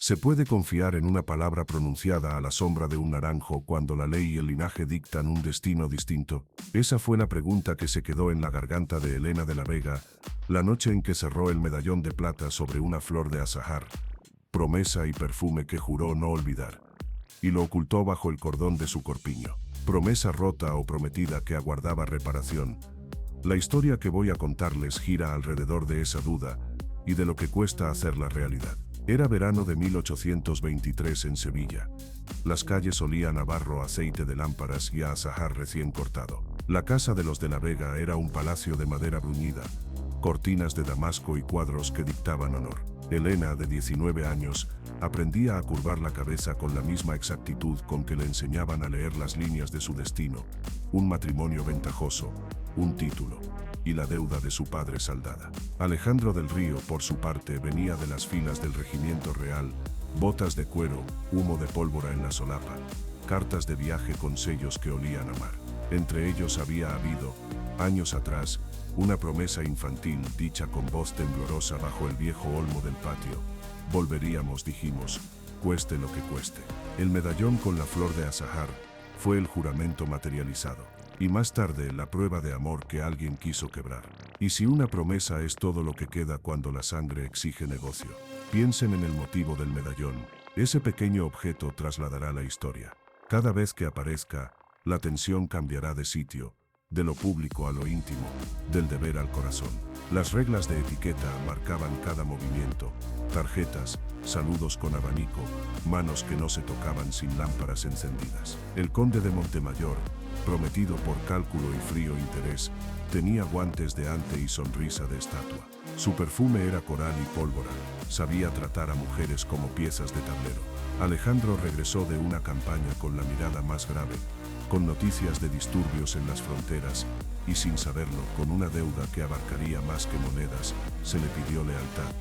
¿Se puede confiar en una palabra pronunciada a la sombra de un naranjo cuando la ley y el linaje dictan un destino distinto? Esa fue la pregunta que se quedó en la garganta de Elena de la Vega, la noche en que cerró el medallón de plata sobre una flor de azahar, promesa y perfume que juró no olvidar, y lo ocultó bajo el cordón de su corpiño. Promesa rota o prometida que aguardaba reparación. La historia que voy a contarles gira alrededor de esa duda y de lo que cuesta hacerla realidad. Era verano de 1823 en Sevilla. Las calles olían a barro, aceite de lámparas y a azahar recién cortado. La casa de los de la Vega era un palacio de madera bruñida, cortinas de damasco y cuadros que dictaban honor. Elena, de 19 años, aprendía a curvar la cabeza con la misma exactitud con que le enseñaban a leer las líneas de su destino: un matrimonio ventajoso, un título y la deuda de su padre saldada. Alejandro del Río, por su parte, venía de las filas del regimiento real, botas de cuero, humo de pólvora en la solapa, cartas de viaje con sellos que olían a mar. Entre ellos había habido, años atrás, una promesa infantil dicha con voz temblorosa bajo el viejo olmo del patio. Volveríamos, dijimos, cueste lo que cueste. El medallón con la flor de azahar fue el juramento materializado. Y más tarde la prueba de amor que alguien quiso quebrar. ¿Y si una promesa es todo lo que queda cuando la sangre exige negocio? Piensen en el motivo del medallón. Ese pequeño objeto trasladará la historia. Cada vez que aparezca, la tensión cambiará de sitio, de lo público a lo íntimo, del deber al corazón. Las reglas de etiqueta marcaban cada movimiento: tarjetas, saludos con abanico, manos que no se tocaban sin lámparas encendidas. El conde de Montemayor, prometido por cálculo y frío interés, tenía guantes de ante y sonrisa de estatua. Su perfume era coral y pólvora, sabía tratar a mujeres como piezas de tablero. Alejandro regresó de una campaña con la mirada más grave, con noticias de disturbios en las fronteras, y sin saberlo, con una deuda que abarcaría más que monedas. Se le pidió lealtad,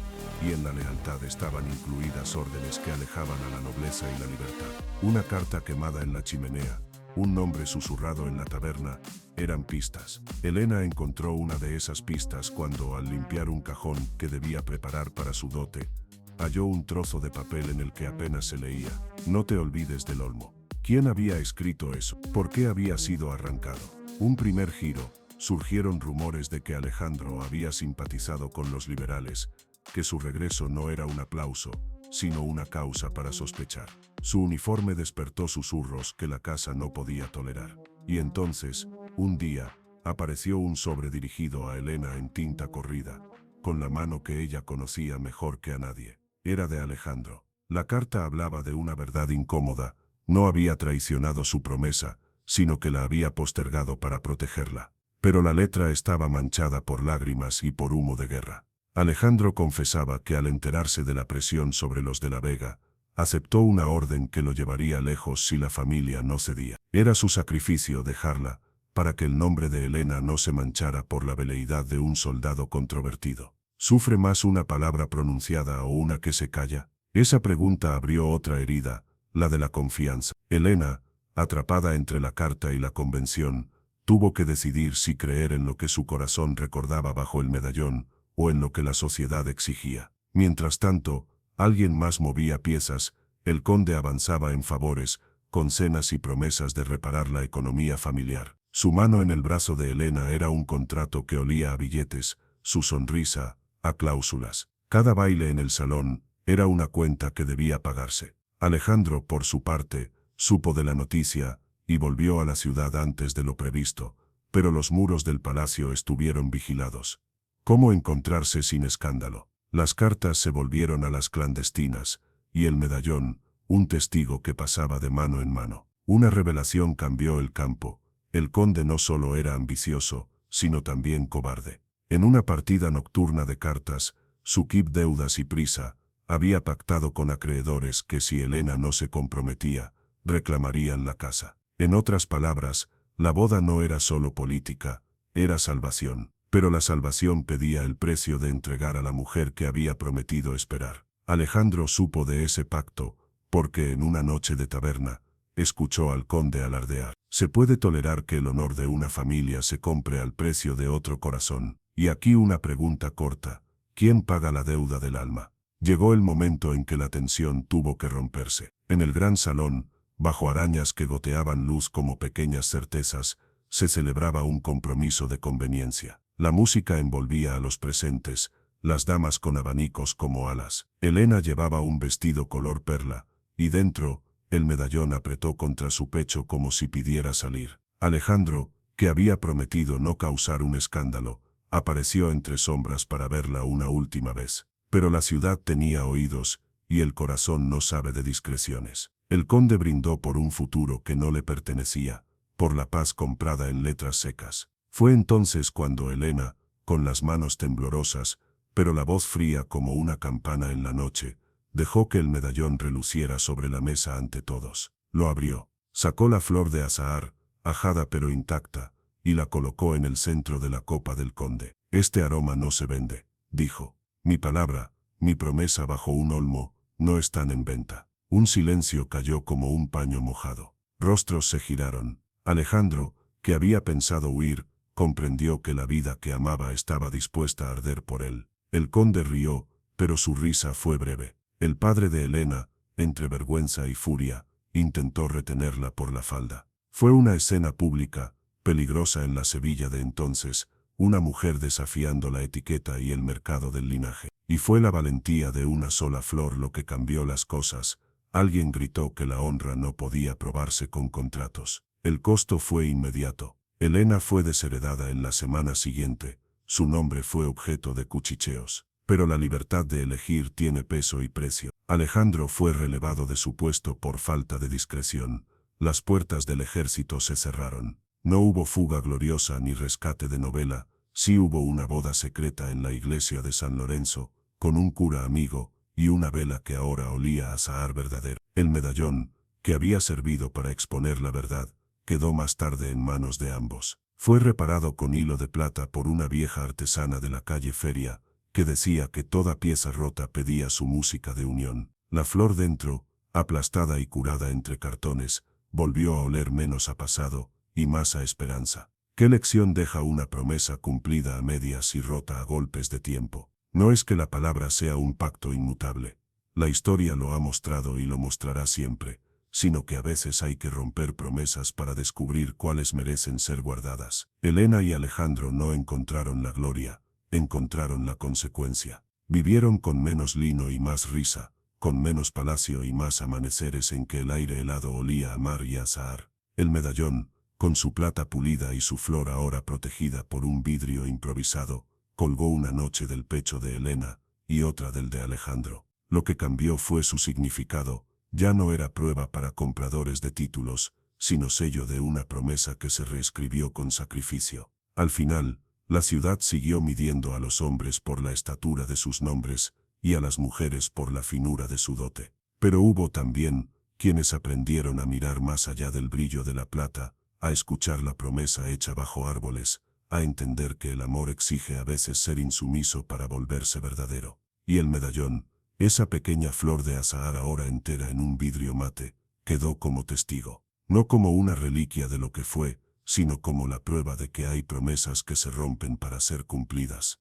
y en la lealtad estaban incluidas órdenes que alejaban a la nobleza y la libertad. Una carta quemada en la chimenea, un nombre susurrado en la taberna, eran pistas. Elena encontró una de esas pistas cuando, al limpiar un cajón que debía preparar para su dote, halló un trozo de papel en el que apenas se leía: no te olvides del olmo. ¿Quién había escrito eso? ¿Por qué había sido arrancado? Un primer giro: surgieron rumores de que Alejandro había simpatizado con los liberales, que su regreso no era un aplauso, sino una causa para sospechar. Su uniforme despertó susurros que la casa no podía tolerar. Y entonces, un día, apareció un sobre dirigido a Elena en tinta corrida, con la mano que ella conocía mejor que a nadie. Era de Alejandro. La carta hablaba de una verdad incómoda: no había traicionado su promesa, sino que la había postergado para protegerla. Pero la letra estaba manchada por lágrimas y por humo de guerra. Alejandro confesaba que al enterarse de la presión sobre los de la Vega, aceptó una orden que lo llevaría lejos si la familia no cedía. Era su sacrificio dejarla, para que el nombre de Elena no se manchara por la veleidad de un soldado controvertido. ¿Sufre más una palabra pronunciada o una que se calla? Esa pregunta abrió otra herida, la de la confianza. Elena, atrapada entre la carta y la convención, tuvo que decidir si creer en lo que su corazón recordaba bajo el medallón, o en lo que la sociedad exigía. Mientras tanto, alguien más movía piezas. El conde avanzaba en favores, con cenas y promesas de reparar la economía familiar. Su mano en el brazo de Elena era un contrato que olía a billetes, su sonrisa a cláusulas. Cada baile en el salón era una cuenta que debía pagarse. Alejandro, por su parte, supo de la noticia y volvió a la ciudad antes de lo previsto, pero los muros del palacio estuvieron vigilados. ¿Cómo encontrarse sin escándalo? Las cartas se volvieron a las clandestinas, y el medallón, un testigo que pasaba de mano en mano. Una revelación cambió el campo. El conde no solo era ambicioso, sino también cobarde. En una partida nocturna de cartas, su quip deudas y prisa, había pactado con acreedores que si Elena no se comprometía, reclamarían la casa. En otras palabras, la boda no era solo política, era salvación. Pero la salvación pedía el precio de entregar a la mujer que había prometido esperar. Alejandro supo de ese pacto, porque en una noche de taberna, escuchó al conde alardear: se puede tolerar que el honor de una familia se compre al precio de otro corazón. Y aquí una pregunta corta: ¿quién paga la deuda del alma? Llegó el momento en que la tensión tuvo que romperse. En el gran salón, bajo arañas que goteaban luz como pequeñas certezas, se celebraba un compromiso de conveniencia. La música envolvía a los presentes, las damas con abanicos como alas. Elena llevaba un vestido color perla, y dentro, el medallón apretó contra su pecho como si pidiera salir. Alejandro, que había prometido no causar un escándalo, apareció entre sombras para verla una última vez. Pero la ciudad tenía oídos, y el corazón no sabe de discreciones. El conde brindó por un futuro que no le pertenecía, por la paz comprada en letras secas. Fue entonces cuando Elena, con las manos temblorosas, pero la voz fría como una campana en la noche, dejó que el medallón reluciera sobre la mesa ante todos. Lo abrió, sacó la flor de azahar, ajada pero intacta, y la colocó en el centro de la copa del conde. Este aroma no se vende, dijo. Mi palabra, mi promesa bajo un olmo, no están en venta. Un silencio cayó como un paño mojado. Rostros se giraron. Alejandro, que había pensado huir, comprendió que la vida que amaba estaba dispuesta a arder por él. El conde rió, pero su risa fue breve. El padre de Elena, entre vergüenza y furia, intentó retenerla por la falda. Fue una escena pública, peligrosa en la Sevilla de entonces, una mujer desafiando la etiqueta y el mercado del linaje. Y fue la valentía de una sola flor lo que cambió las cosas. Alguien gritó que la honra no podía probarse con contratos. El costo fue inmediato. Elena fue desheredada en la semana siguiente. Su nombre fue objeto de cuchicheos. Pero la libertad de elegir tiene peso y precio. Alejandro fue relevado de su puesto por falta de discreción. Las puertas del ejército se cerraron. No hubo fuga gloriosa ni rescate de novela. Sí hubo una boda secreta en la iglesia de San Lorenzo, con un cura amigo, y una vela que ahora olía a azahar verdadero. El medallón, que había servido para exponer la verdad, quedó más tarde en manos de ambos. Fue reparado con hilo de plata por una vieja artesana de la calle Feria, que decía que toda pieza rota pedía su música de unión. La flor dentro, aplastada y curada entre cartones, volvió a oler menos a pasado, y más a esperanza. ¿Qué lección deja una promesa cumplida a medias y rota a golpes de tiempo? No es que la palabra sea un pacto inmutable. La historia lo ha mostrado y lo mostrará siempre, sino que a veces hay que romper promesas para descubrir cuáles merecen ser guardadas. Elena y Alejandro no encontraron la gloria, encontraron la consecuencia. Vivieron con menos lino y más risa, con menos palacio y más amaneceres en que el aire helado olía a mar y a azahar. El medallón, con su plata pulida y su flor ahora protegida por un vidrio improvisado, colgó una noche del pecho de Elena y otra del de Alejandro. Lo que cambió fue su significado. Ya no era prueba para compradores de títulos, sino sello de una promesa que se reescribió con sacrificio. Al final, la ciudad siguió midiendo a los hombres por la estatura de sus nombres y a las mujeres por la finura de su dote. Pero hubo también quienes aprendieron a mirar más allá del brillo de la plata, a escuchar la promesa hecha bajo árboles, a entender que el amor exige a veces ser insumiso para volverse verdadero. Y el medallón, esa pequeña flor de azahar ahora entera en un vidrio mate, quedó como testigo, no como una reliquia de lo que fue, sino como la prueba de que hay promesas que se rompen para ser cumplidas.